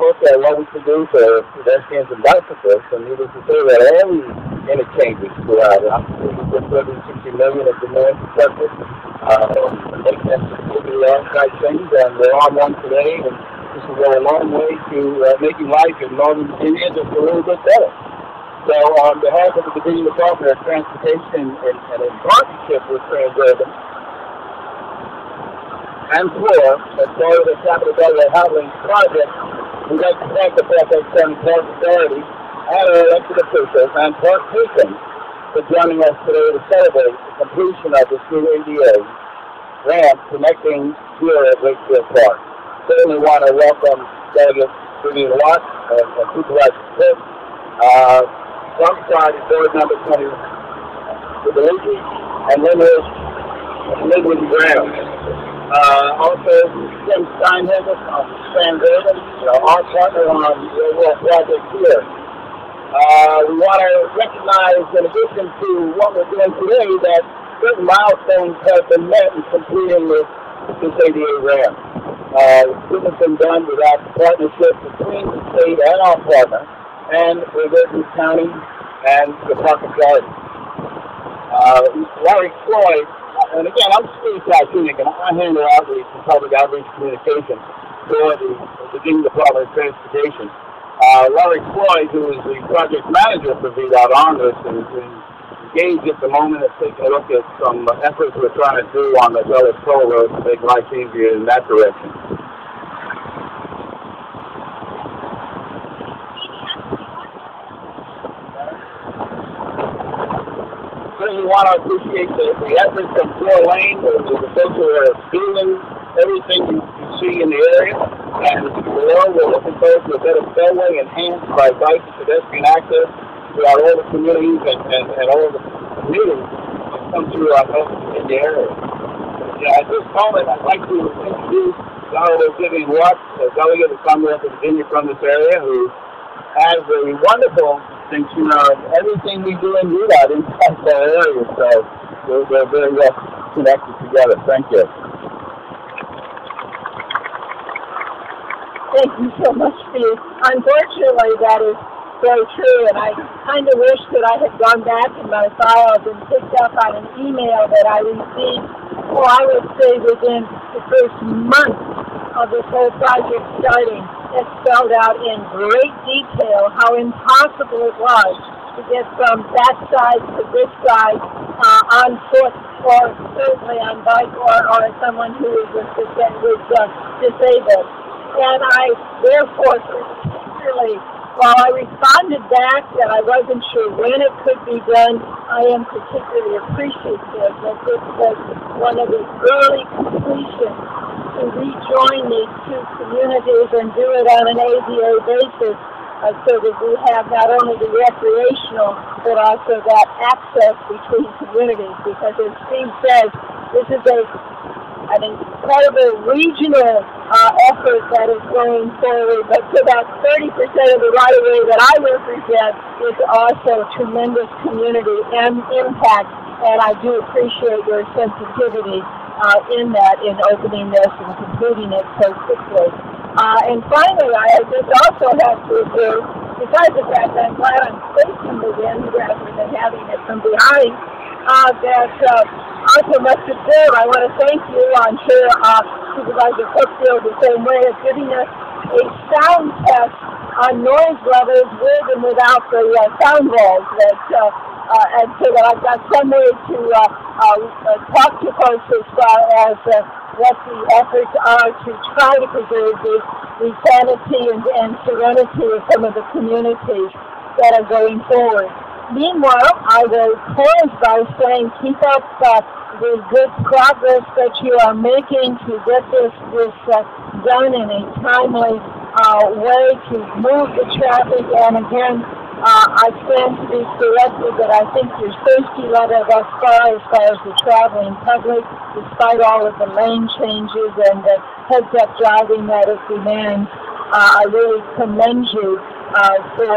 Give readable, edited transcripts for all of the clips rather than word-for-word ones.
look at what we can do for pedestrians and bicyclists, and needless to say that all these interchanges throughout, we put 260 million of the new infrastructure, making them completely on-site things, and we're on one today, and this will go a long way to making life in Northern Virginia just a little bit better. So on behalf of the Virginia Department of Transportation and in partnership with Transurban and FLOR, as part of the Capital Beltway Housing Project, we'd like to thank the Fairfax County Park Authority and our elected officials and park patrons for joining us today to celebrate the completion of this new ADA ramp connecting here at Wakefield Park. Certainly want to welcome Delegate Vivian Watt and Supervisor Smith, alongside Board Member 20, Luigi, and Linwood Graham. Also, Tim Steinhager from Transurban, our partner on the overall project here. We want to recognize, in addition to what we're doing today, that certain milestones have been met in completing this ADA ramp. This has been done without partnership between the state and our partner, and Wakefield County and the Park Authority. Larry Floyd, and again, I'm Steve Titanic, and I handle outreach and public outreach communications for the Virginia Department of Transportation. Larry Floyd, who is the project manager for VDOT on this, is engaged at the moment of taking a look at some efforts we're trying to do on the Dulles Toll Road to make life easier in that direction. We want to appreciate the efforts of Floor Lane, the folks who are doing everything you see in the area, and below we're looking forward to a better spellway enhanced by bike and pedestrian access throughout all the communities and all the communities that come through our in the area. At this moment, I'd like to introduce Delegate Vivian Watt, a delegate of Commonwealth of Virginia from this area, who has a wonderful distinction of everything we do in VDOT inside our area, so we're very well connected together. Thank you. Thank you so much, Steve. Unfortunately, that is very true, and I kind of wish that I had gone back in my files and picked up on an email that I received, well, I would say within the first month of this whole project starting. It spelled out in great detail how impossible it was to get from that side to this side on foot, or certainly on bike, or someone who was disabled. And I, therefore, particularly, while I responded back that I wasn't sure when it could be done, I am particularly appreciative that this was one of the early completions to rejoin these two communities and do it on an ADA basis, so that we have not only the recreational but also that access between communities. Because as Steve says, this is an incredible regional effort that is going forward, but for about 30% of the right-of-way that I represent is also tremendous community and impact, and I do appreciate your sensitivity in that, in opening this and completing it so quickly. And finally, I just also have to observe, besides the fact that I'm glad I'm facing the wind rather than having it from behind, that also must observe, I want to thank you, I'm sure Supervisor Wakefield the same way, of giving us a sound test on noise levels with and without the sound walls, and so that I've got some way to talk to folks as far as what the efforts are to try to preserve the sanity and serenity of some of the communities that are going forward. Meanwhile, I will close by saying keep up the good progress that you are making to get this done in a timely way to move the traffic. And again, I stand to be corrected that I think your safety level thus far, as far as the traveling public, despite all of the lane changes and the heads-up driving that it demands, I really commend you for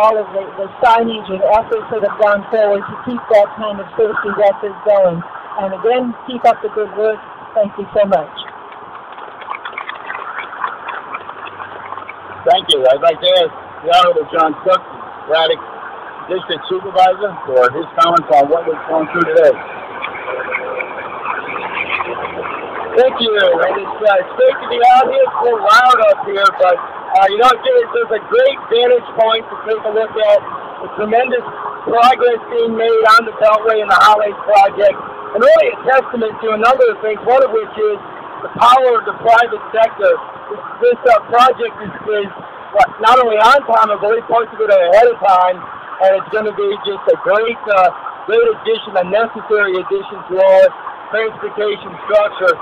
all of the signage and efforts that have gone forward to keep that kind of safety record going. And again, keep up the good work. Thank you so much. Thank you. I'd like to ask the Honorable John Cook, Braddock District Supervisor, for his comments on what we're going through today. Thank you. And it's great to be out here. It's a little loud up here, but there's a great vantage point to take a look at the tremendous progress being made on the Beltway and the Highways project, and really a testament to a number of things, one of which is the power of the private sector. This project is not only on time, but very parts of it are ahead of time, and it's going to be just a great addition, a necessary addition to our transportation structure.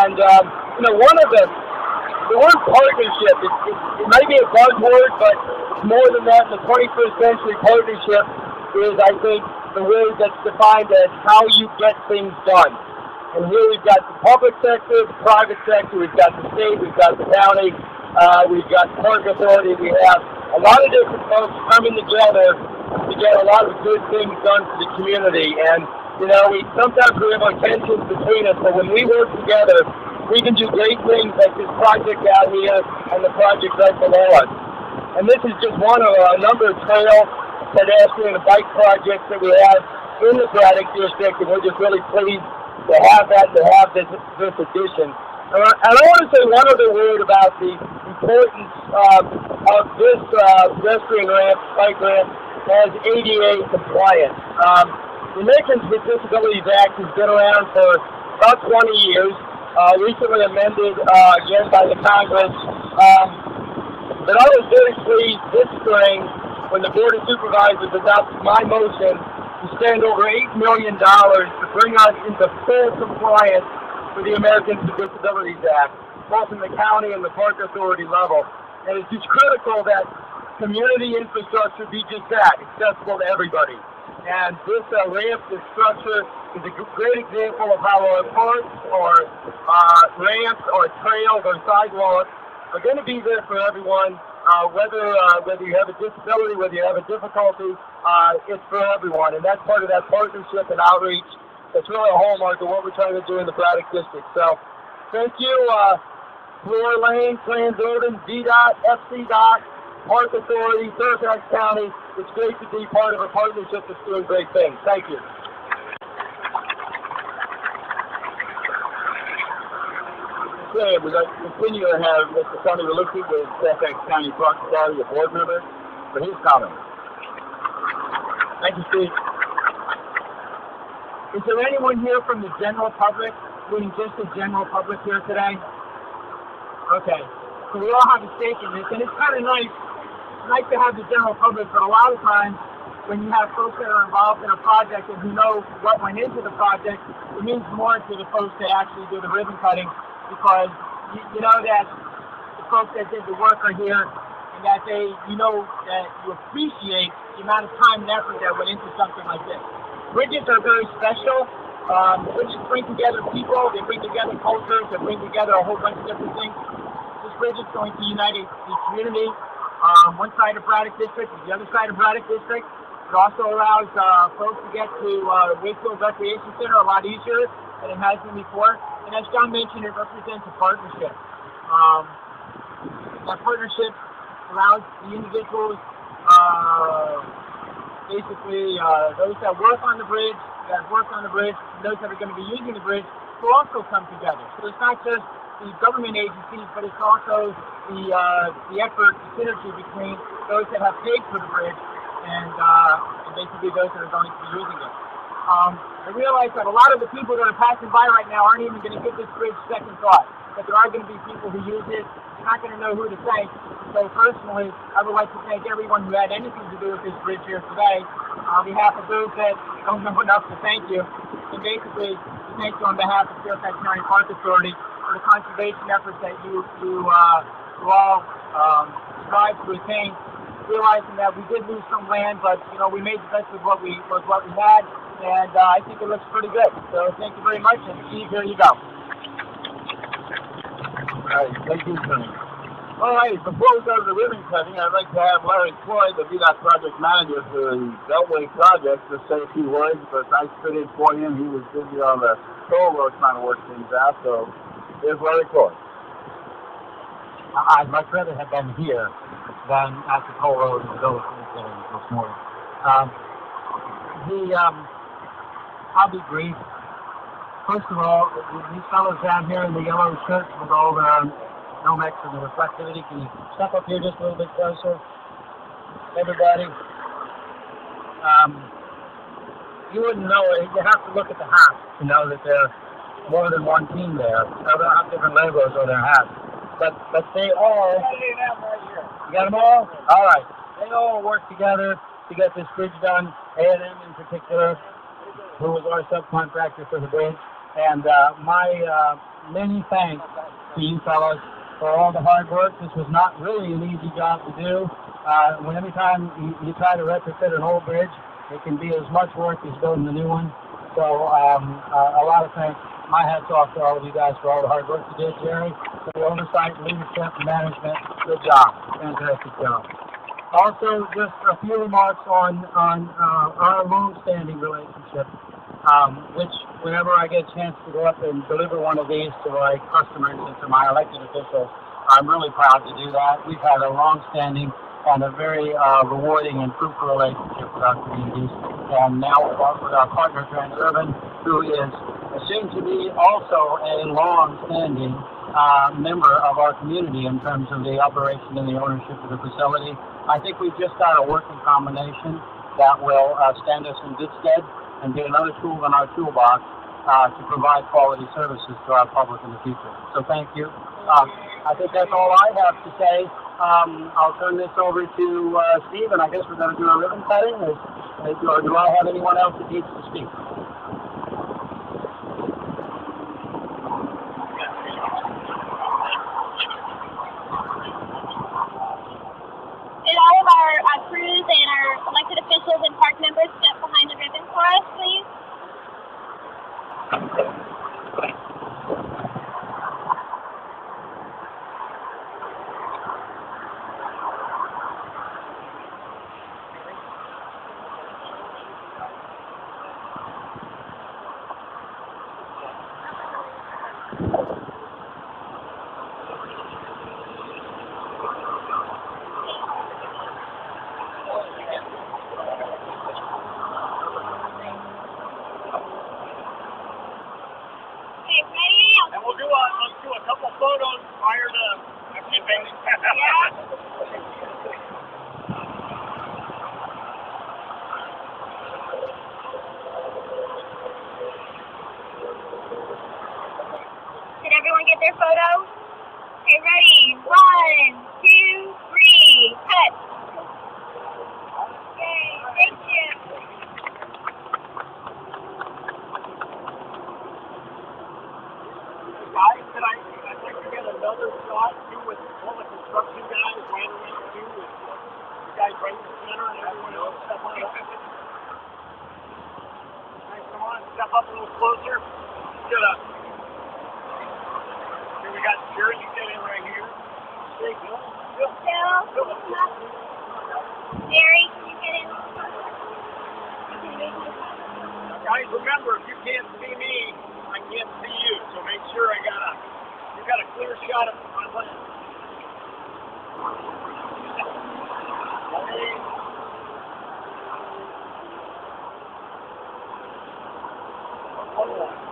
And the word partnership, it might be a buzzword, but it's more than that. In the 21st century, partnership is, I think, the word that's defined as how you get things done. And here we've got the public sector, the private sector, we've got the state, we've got the county, we've got the park authority, we have a lot of different folks coming together to get a lot of good things done for the community. And, sometimes we have our tensions between us, but when we work together, we can do great things like this project out here and the project right below us. And this is just one of a number of trails, pedestrian and bike projects that we have in the Braddock District, and we're just really pleased to have that, to have this addition. And I want to say one other word about the importance of this pedestrian ramp, bike ramp, as ADA compliance. The Americans with Disabilities Act has been around for about 20 years, recently amended again by the Congress. But I was very pleased this spring when the Board of Supervisors adopted my motion to spend over $8 million to bring us into full compliance with the Americans with Disabilities Act, both in the county and the park authority level. And it's just critical that community infrastructure be just that, accessible to everybody. And this ramp, this structure, is a great example of how our parks or ramps or trails or sidewalks are going to be there for everyone, whether you have a disability, whether you have a difficulty, it's for everyone. And that's part of that partnership and outreach. That's really a hallmark of what we're trying to do in the Braddock District. So, thank you, Floor Lane, Transurban, DDOT, FCDOT, Park Authority, Fairfax County. It's great to be part of a partnership that's doing great things. Thank you. Okay, we're going to continue to have Mr. Tony Relucci with Fairfax County Park Authority, a board member, for his comments. Thank you, Steve. Is there anyone here from the general public, including just the general public here today? Okay. So we all have a stake in this, and it's kind of nice to have the general public, but a lot of times when you have folks that are involved in a project and who know what went into the project, it means more to the folks that actually do the ribbon cutting, because you know that the folks that did the work are here, and that you appreciate the amount of time and effort that went into something like this. Bridges are very special. Bridges bring together people, they bring together cultures, they bring together a whole bunch of different things. This bridge is going to unite the community. One side of Braddock District is the other side of Braddock District. It also allows folks to get to Wakefield Recreation Center a lot easier than it has been before. And as John mentioned, it represents a partnership. That partnership allows the individuals, basically those that work on the bridge, and those that are going to be using the bridge, to also come together. So it's not just the government agencies, but it's also the effort, the synergy between those that have paid for the bridge and basically those that are going to be using it. I realize that a lot of the people that are passing by right now aren't even going to give this bridge second thought, but there are going to be people who use it. You're not going to know who to thank. So personally, I would like to thank everyone who had anything to do with this bridge here today. On behalf of those that don't know enough to thank you, and basically thank you on behalf of Fairfax County Park Authority for the conservation efforts that you all strive to attain, realizing that we did lose some land, but we made the best of what we had, and I think it looks pretty good. So thank you very much, and Steve, here you go. All right, thank you, Tony. All right, before we go to the ribbon cutting, I'd like to have Larry Floyd, the VDOT project manager for the Beltway project, to say a few words, because I stood in for him. He was busy on the toll road trying to work things out, so here's Larry Floyd. I'd much rather have been here than at the toll road in the village this morning. I'll be brief. First of all, these fellows down here in the yellow shirts with all the Nomex and the reflectivity, can you step up here just a little bit closer? Everybody. You wouldn't know it. You have to look at the hats to know that there are more than one team there. So they'll have different logos on their hats. But they all... You got them all? All right. They all work together to get this bridge done. A&M in particular, who was our subcontractor for the bridge. And my many thanks to you fellows for all the hard work. This was not really an easy job to do. Every time you try to retrofit an old bridge, it can be as much work as building a new one. So a lot of thanks. My hat's off to all of you guys for all the hard work you did, Jerry, for the oversight, leadership, management. Good job. Fantastic job. Also, just a few remarks on our long-standing relationship, which whenever I get a chance to go up and deliver one of these to my customers and to my elected officials, I'm really proud to do that. We've had a long-standing and a very rewarding and fruitful relationship with our communities. And now with our partner Transurban, who is soon to be also a long-standing member of our community in terms of the operation and the ownership of the facility. I think we've just got a working combination that will stand us in good stead and be another tool in our toolbox to provide quality services to our public in the future. So thank you. I think that's all I have to say. I'll turn this over to Steve, and I guess we're going to do a ribbon cutting. Or do I have anyone else that needs to speak? Could all of our crews and our elected officials and park members step behind the ribbon for us, please? Let's do a couple photos prior to shipping. Yeah. Did everyone get their photo? Okay, ready? 1, 2, 3, cut. Okay, thank you. Guys, I'd like to get another shot too with all the construction guys right around you, with you guys right in the center and everyone else step on up. Guys, come on, step up a little closer. Get up. Here we got Jerry, you get in right here. There you go. Bill, Jerry, can you get in? Guys, remember, if you can't see me, I can't see you, so make sure you got a clear shot of my lens. Okay. One more.